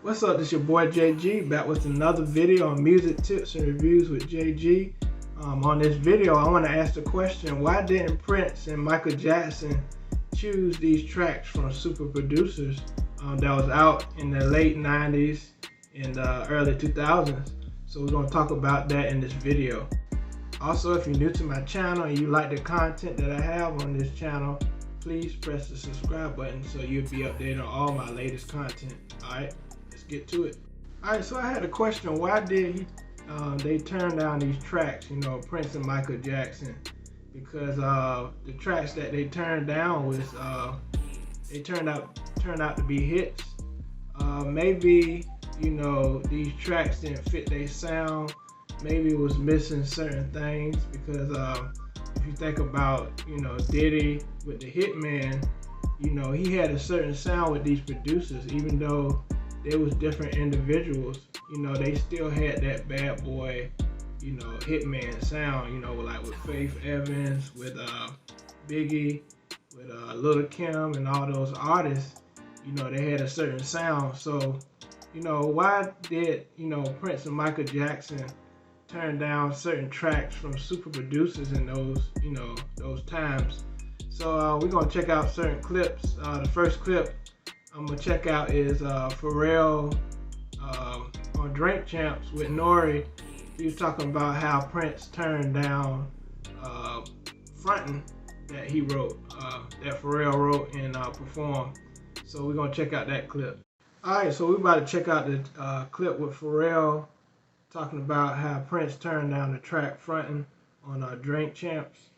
What's up? This your boy JG back with another video on music tips and reviews with JG. On this video, I want to ask the question: why didn't Prince and Michael Jackson choose these tracks from super producers that was out in the late 90s and early 2000s? So we're going to talk about that in this video. Also, if you're new to my channel and you like the content that I have on this channel, please press the subscribe button so you'll be updated on all my latest content. Alright, let's get to it. Alright, so I had a question: why did they turn down these tracks, Prince and Michael Jackson? Because the tracks that they turned down was they turned out to be hits. Maybe these tracks didn't fit their sound. Maybe it was missing certain things, because if you think about Diddy with the Hitman, he had a certain sound with these producers. Even though they was different individuals, they still had that bad boy Hitman sound, like with Faith Evans, with Biggie, with Lil' Kim, and all those artists. They had a certain sound. So why did Prince and Michael Jackson turn down certain tracks from super producers in those times? So we're gonna check out certain clips. The first clip I'm gonna check out is Pharrell on Drink Champs with Nori. He was talking about how Prince turned down Frontin' that he wrote, that Pharrell wrote and performed. So we're gonna check out that clip. Alright, so we're about to check out the clip with Pharrell talking about how Prince turned down the track Frontin' on Drink Champs.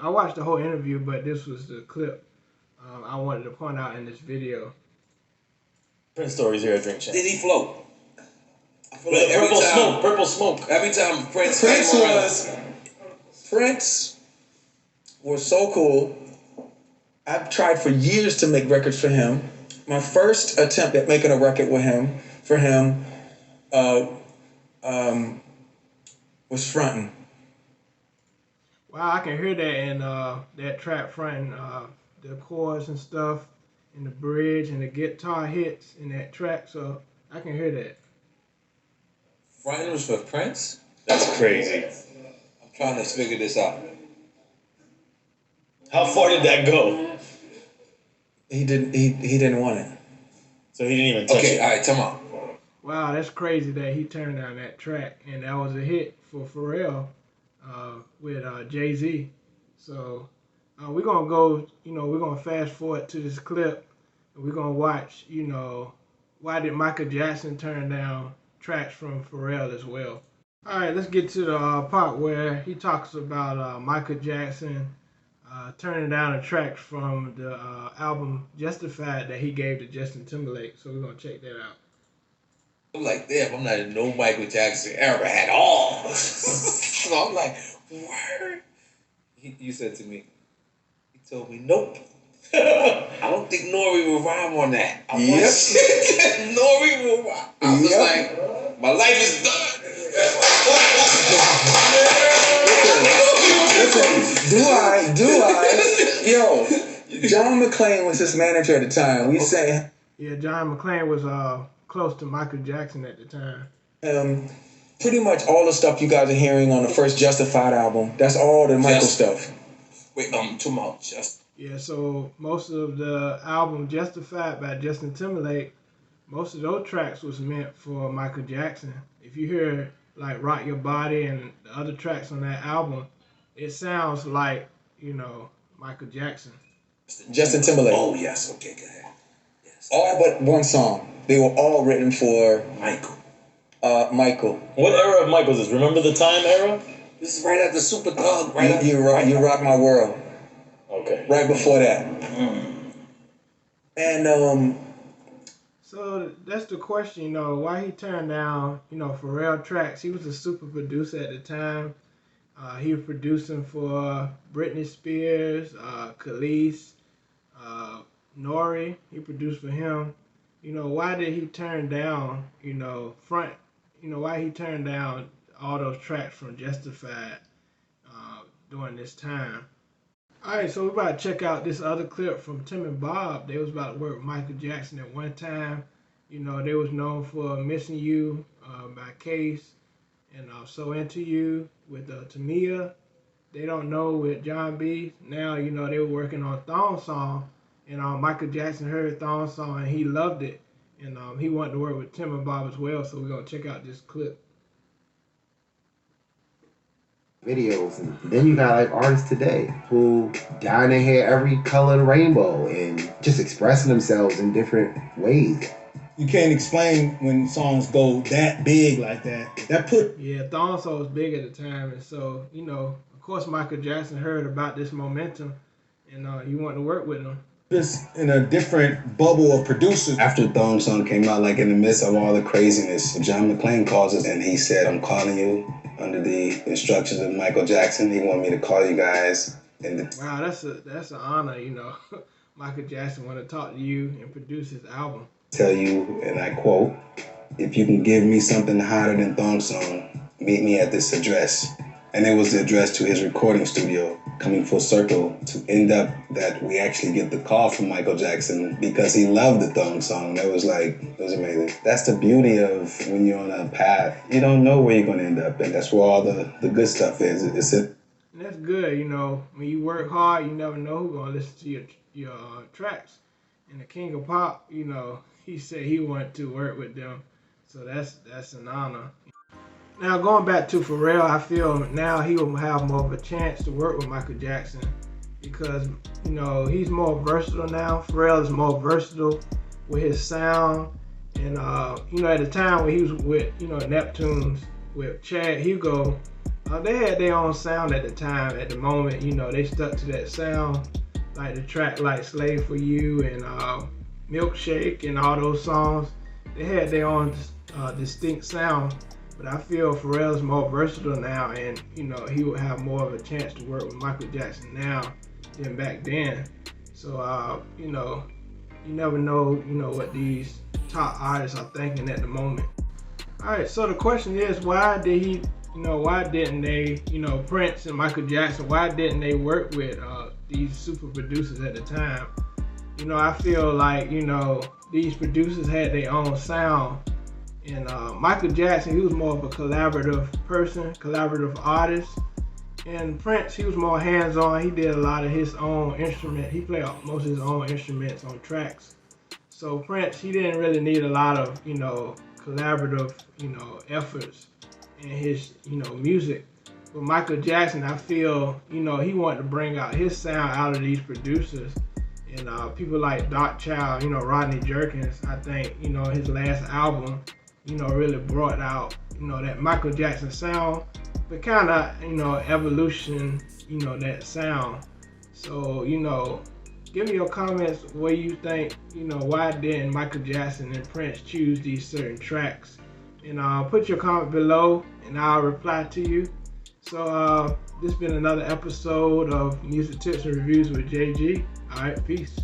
I watched the whole interview, but this was the clip I wanted to point out in this video. Prince stories here at Drink Champs. Did he float? I feel like purple smoke. Every time Prince was so cool. I've tried for years to make records for him. My first attempt at making a record with him, was Frontin'. Wow, I can hear that in that track Frontin', the chords and stuff, and the bridge and the guitar hits in that track, so I can hear that. Frontin' was for Prince? That's crazy. I'm trying to figure this out. How far did that go? He didn't want it. So he didn't even touch it. Okay, alright, come on. Wow, that's crazy that he turned down that track, and that was a hit for Pharrell with Jay-Z. So we're gonna go, we're gonna fast forward to this clip, and we're gonna watch, why did Michael Jackson turn down tracks from Pharrell as well. Alright, let's get to the part where he talks about Michael Jackson turning down a track from the album Justified that he gave to Justin Timberlake. So we're gonna check that out. I'm like, damn, I'm not in no Michael Jackson era at all. So I'm like, word? You said to me, he told me, nope. I don't think Nori will rhyme on that. Nori will rhyme. I was like, my life is done. Listen, do I? Yo, John McClane was his manager at the time. We say, yeah, John McClane was close to Michael Jackson at the time. Pretty much all the stuff you guys are hearing on the first Justified album, that's all the Michael stuff. Wait, too much. Yeah, so most of the album Justified by Justin Timberlake, most of those tracks was meant for Michael Jackson. If you hear like Rock Your Body and the other tracks on that album, it sounds like, Michael Jackson. Justin Timberlake. Oh, yes. Okay, go ahead. Yes. All but one song. They were all written for Michael. Michael. What era of Michael's is this? Remember the time era? This is right after Super Thug. You Rock My World. Okay. Right before that. And so that's the question, why he turned down, Pharrell tracks. He was a super producer at the time. He was producing for Britney Spears, Khalees, Nori. He produced for him. Why did he turn down, why he turned down all those tracks from Justified during this time? Alright, so we're about to check out this other clip from Tim and Bob. They was about to work with Michael Jackson at one time. You know, they was known for Missing You by Case and So Into You with Tamia. They Don't Know with John B. Now, you know, they were working on Thong Song, and Michael Jackson heard Thong Song and he loved it. And he wanted to work with Tim and Bob as well, so we're going to check out this clip. Videos, and then you got like artists today who dye their hair every color of the rainbow and just expressing themselves in different ways. You can't explain when songs go that big like that. Yeah, Thong Song was big at the time, and so, you know, of course Michael Jackson heard about this momentum, and he wanted to work with them. This in a different bubble of producers. After Thong Song came out, like in the midst of all the craziness, John McClane calls us and he said, I'm calling you under the instructions of Michael Jackson. He wanted me to call you guys. Wow, that's an honor, you know. Michael Jackson want to talk to you and produce his album. Tell you, and I quote, if you can give me something hotter than Thong Song, meet me at this address. And it was the address to his recording studio, coming full circle to end up that we actually get the call from Michael Jackson because he loved the Thong Song. It was amazing. That's the beauty of when you're on a path. You don't know where you're going to end up, and that's where all the good stuff is. And that's good, you know. When you work hard, you never know who's going to listen to your tracks. And the King of Pop, you know, he said he wanted to work with them. So that's an honor. Now, going back to Pharrell, I feel now he will have more of a chance to work with Michael Jackson because, you know, he's more versatile now. Pharrell is more versatile with his sound. And, you know, at the time when he was with, you know, Neptunes, with Chad Hugo, they had their own sound at the time. At the moment, you know, they stuck to that sound, like the track like Slave for You and Milkshake and all those songs. They had their own distinct sound. But I feel Pharrell is more versatile now, and you know he will have more of a chance to work with Michael Jackson now than back then. So you know, you never know, you know, what these top artists are thinking at the moment. All right, so the question is, why didn't they, you know, Prince and Michael Jackson, why didn't they work with these super producers at the time? You know, I feel like, you know, these producers had their own sound. And Michael Jackson, he was more of a collaborative person, collaborative artist. And Prince, he was more hands-on. He did a lot of his own instrument. He played most of his own instruments on tracks. So Prince, he didn't really need a lot of, you know, collaborative, you know, efforts in his, you know, music. But Michael Jackson, I feel, you know, he wanted to bring out his sound out of these producers. And people like Doc Child, you know, Rodney Jerkins, I think, you know, his last album, you know, really brought out, you know, that Michael Jackson sound, but kind of, you know, evolution, you know, that sound. So, you know, give me your comments what you think, you know, why didn't Michael Jackson and Prince choose these certain tracks? And put your comment below and I'll reply to you. So this has been another episode of Music Tips and Reviews with JG. All right, peace.